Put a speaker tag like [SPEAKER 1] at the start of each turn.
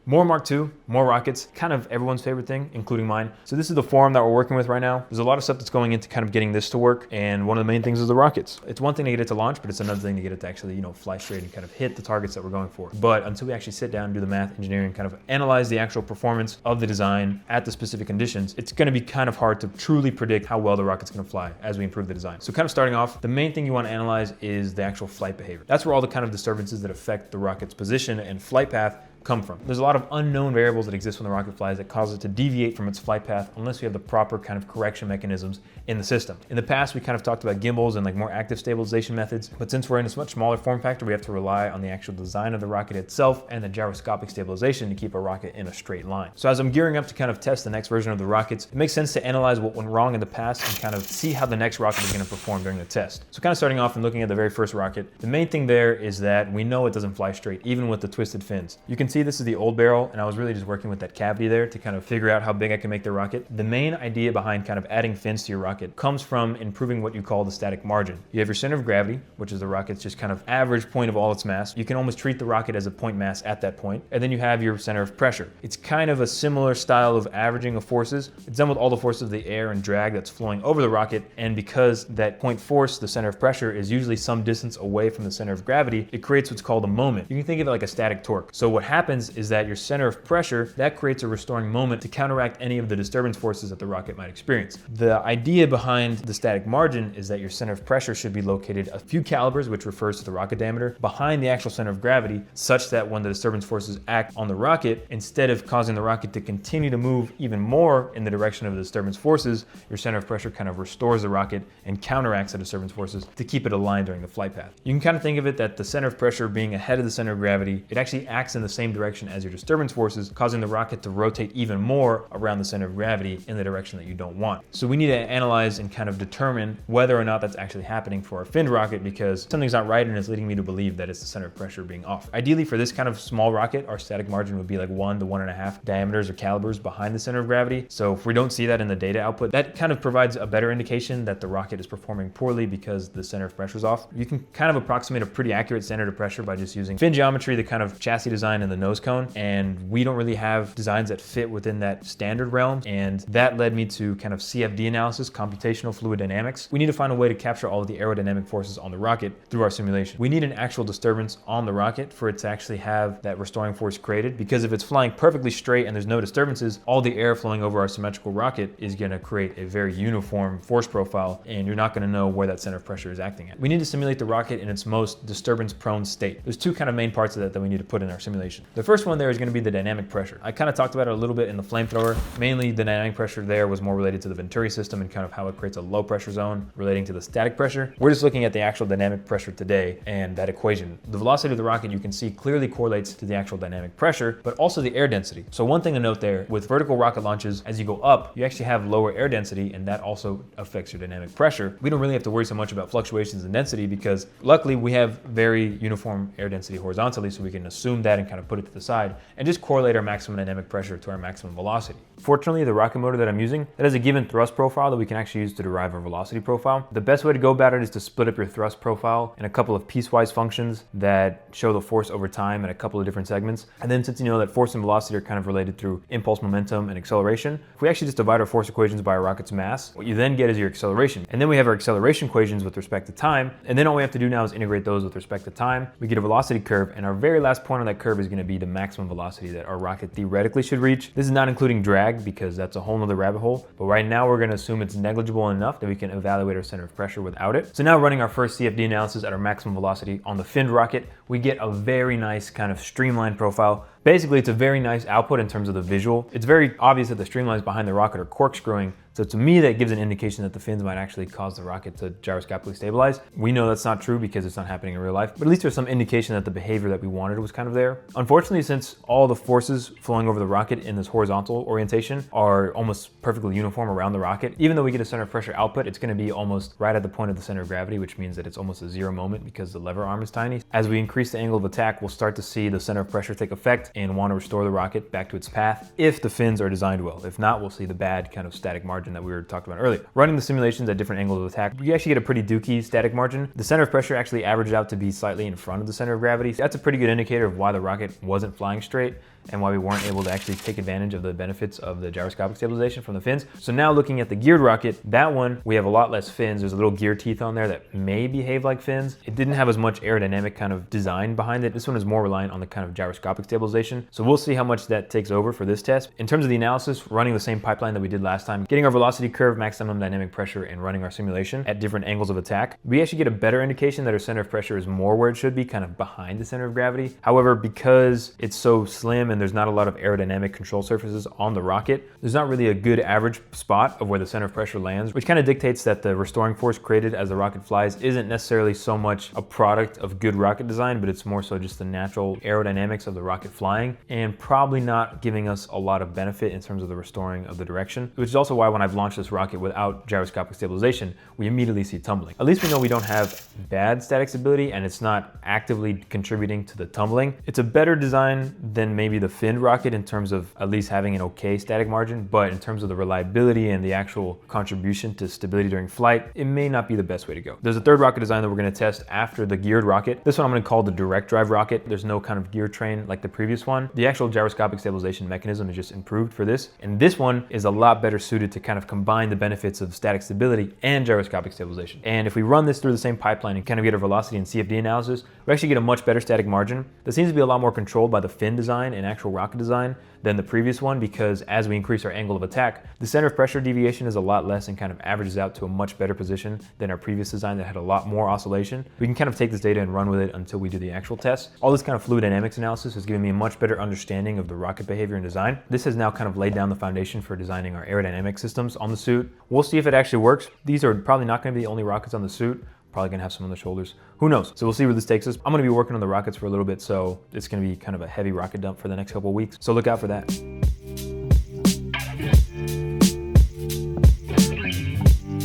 [SPEAKER 1] More Mark II, more rockets, kind of everyone's favorite thing, including mine. So this is the form that we're working with right now. There's a lot of stuff that's going into kind of getting this to work, and one of the main things is the rockets. It's one thing to get it to launch, but it's another thing to get it to actually, fly straight and kind of hit the targets that we're going for. But until we actually sit down and do the math, engineering, kind of analyze the actual performance of the design at the specific conditions, it's going to be kind of hard to truly predict how well the rocket's going to fly as we improve the design. So kind of starting off, the main thing you want to analyze is the actual flight behavior. That's where all the kind of disturbances that affect the rocket's position and flight path come from. There's a lot of unknown variables that exist when the rocket flies that cause it to deviate from its flight path unless we have the proper kind of correction mechanisms in the system. In the past, we kind of talked about gimbals and like more active stabilization methods, but since we're in a much smaller form factor, we have to rely on the actual design of the rocket itself and the gyroscopic stabilization to keep a rocket in a straight line. So as I'm gearing up to kind of test the next version of the rockets, it makes sense to analyze what went wrong in the past and kind of see how the next rocket is going to perform during the test. So kind of starting off and looking at the very first rocket, the main thing there is that we know it doesn't fly straight, even with the twisted fins. You can see this is the old barrel, and I was really just working with that cavity there to kind of figure out how big I can make the rocket. The main idea behind kind of adding fins to your rocket comes from improving what you call the static margin. You have your center of gravity, which is the rocket's just kind of average point of all its mass. You can almost treat the rocket as a point mass at that point. And then you have your center of pressure. It's kind of a similar style of averaging of forces. It's done with all the forces of the air and drag that's flowing over the rocket. And because that point force, the center of pressure, is usually some distance away from the center of gravity, it creates what's called a moment. You can think of it like a static torque. So what happens is that your center of pressure, that creates a restoring moment to counteract any of the disturbance forces that the rocket might experience. The idea behind the static margin is that your center of pressure should be located a few calibers, which refers to the rocket diameter, behind the actual center of gravity, such that when the disturbance forces act on the rocket, instead of causing the rocket to continue to move even more in the direction of the disturbance forces, your center of pressure kind of restores the rocket and counteracts the disturbance forces to keep it aligned during the flight path. You can kind of think of it that the center of pressure being ahead of the center of gravity, it actually acts in the same direction as your disturbance forces, causing the rocket to rotate even more around the center of gravity in the direction that you don't want. So we need to analyze and kind of determine whether or not that's actually happening for our finned rocket, because something's not right and it's leading me to believe that it's the center of pressure being off. Ideally for this kind of small rocket, our static margin would be like 1 to 1.5 diameters or calibers behind the center of gravity. So if we don't see that in the data output, that kind of provides a better indication that the rocket is performing poorly because the center of pressure is off. You can kind of approximate a pretty accurate center of pressure by just using fin geometry, the kind of chassis design and the nose cone, and we don't really have designs that fit within that standard realm, and that led me to kind of CFD analysis, computational fluid dynamics. We need to find a way to capture all of the aerodynamic forces on the rocket through our simulation. We need an actual disturbance on the rocket for it to actually have that restoring force created, because if it's flying perfectly straight and there's no disturbances, all the air flowing over our symmetrical rocket is going to create a very uniform force profile, and you're not going to know where that center of pressure is acting at. We need to simulate the rocket in its most disturbance prone state. There's two kind of main parts of that we need to put in our simulation. The first one there is going to be the dynamic pressure. I kind of talked about it a little bit in the flamethrower. Mainly the dynamic pressure there was more related to the Venturi system and kind of how it creates a low pressure zone relating to the static pressure. We're just looking at the actual dynamic pressure today and that equation. The velocity of the rocket you can see clearly correlates to the actual dynamic pressure, but also the air density. So one thing to note there, with vertical rocket launches, as you go up, you actually have lower air density, and that also affects your dynamic pressure. We don't really have to worry so much about fluctuations in density because luckily we have very uniform air density horizontally, so we can assume that and kind of put it to the side and just correlate our maximum dynamic pressure to our maximum velocity. Fortunately, the rocket motor that I'm using, that has a given thrust profile that we can actually use to derive our velocity profile. The best way to go about it is to split up your thrust profile in a couple of piecewise functions that show the force over time in a couple of different segments. And then since you know that force and velocity are kind of related through impulse, momentum, and acceleration, if we actually just divide our force equations by our rocket's mass, what you then get is your acceleration. And then we have our acceleration equations with respect to time. And then all we have to do now is integrate those with respect to time. We get a velocity curve, and our very last point on that curve is going to be the maximum velocity that our rocket theoretically should reach. This is not including drag because that's a whole nother rabbit hole. But right now we're going to assume it's negligible enough that we can evaluate our center of pressure without it. So now running our first CFD analysis at our maximum velocity on the finned rocket, we get a very nice kind of streamlined profile. Basically, it's a very nice output in terms of the visual. It's very obvious that the streamlines behind the rocket are corkscrewing. So to me, that gives an indication that the fins might actually cause the rocket to gyroscopically stabilize. We know that's not true because it's not happening in real life, but at least there's some indication that the behavior that we wanted was kind of there. Unfortunately, since all the forces flowing over the rocket in this horizontal orientation are almost perfectly uniform around the rocket, even though we get a center of pressure output, it's going to be almost right at the point of the center of gravity, which means that it's almost a zero moment because the lever arm is tiny. As we increase the angle of attack, we'll start to see the center of pressure take effect and want to restore the rocket back to its path if the fins are designed well. If not, we'll see the bad kind of static margin that we were talking about earlier. Running the simulations at different angles of attack, you actually get a pretty dookie static margin. The center of pressure actually averaged out to be slightly in front of the center of gravity. That's a pretty good indicator of why the rocket wasn't flying straight. and why we weren't able to actually take advantage of the benefits of the gyroscopic stabilization from the fins. So now looking at the geared rocket, that one, we have a lot less fins. There's a little gear teeth on there that may behave like fins. It didn't have as much aerodynamic kind of design behind it. This one is more reliant on the kind of gyroscopic stabilization. So we'll see how much that takes over for this test. In terms of the analysis, running the same pipeline that we did last time, getting our velocity curve, maximum dynamic pressure, and running our simulation at different angles of attack, we actually get a better indication that our center of pressure is more where it should be, kind of behind the center of gravity. However, because it's so slim and there's not a lot of aerodynamic control surfaces on the rocket, there's not really a good average spot of where the center of pressure lands, which kind of dictates that the restoring force created as the rocket flies isn't necessarily so much a product of good rocket design, but it's more so just the natural aerodynamics of the rocket flying, and probably not giving us a lot of benefit in terms of the restoring of the direction, which is also why when I've launched this rocket without gyroscopic stabilization, we immediately see tumbling. At least we know we don't have bad static stability and it's not actively contributing to the tumbling. It's a better design than maybe the finned rocket in terms of at least having an okay static margin, but in terms of the reliability and the actual contribution to stability during flight, it may not be the best way to go. There's a third rocket design that we're going to test after the geared rocket. This one I'm going to call the direct drive rocket. There's no kind of gear train like the previous one. The actual gyroscopic stabilization mechanism is just improved for this, and this one is a lot better suited to kind of combine the benefits of static stability and gyroscopic stabilization. And if we run this through the same pipeline and kind of get our velocity and CFD analysis, we actually get a much better static margin that seems to be a lot more controlled by the fin design and actual rocket design than the previous one, because as we increase our angle of attack, the center of pressure deviation is a lot less and kind of averages out to a much better position than our previous design that had a lot more oscillation. We can kind of take this data and run with it until we do the actual test. All this kind of fluid dynamics analysis has given me a much better understanding of the rocket behavior and design. This has now kind of laid down the foundation for designing our aerodynamic systems on the suit. We'll see if it actually works. These are probably not going to be the only rockets on the suit. Probably gonna have some on the shoulders. Who knows? So we'll see where this takes us. I'm gonna be working on the rockets for a little bit, so it's gonna be kind of a heavy rocket dump for the next couple of weeks. So look out for that.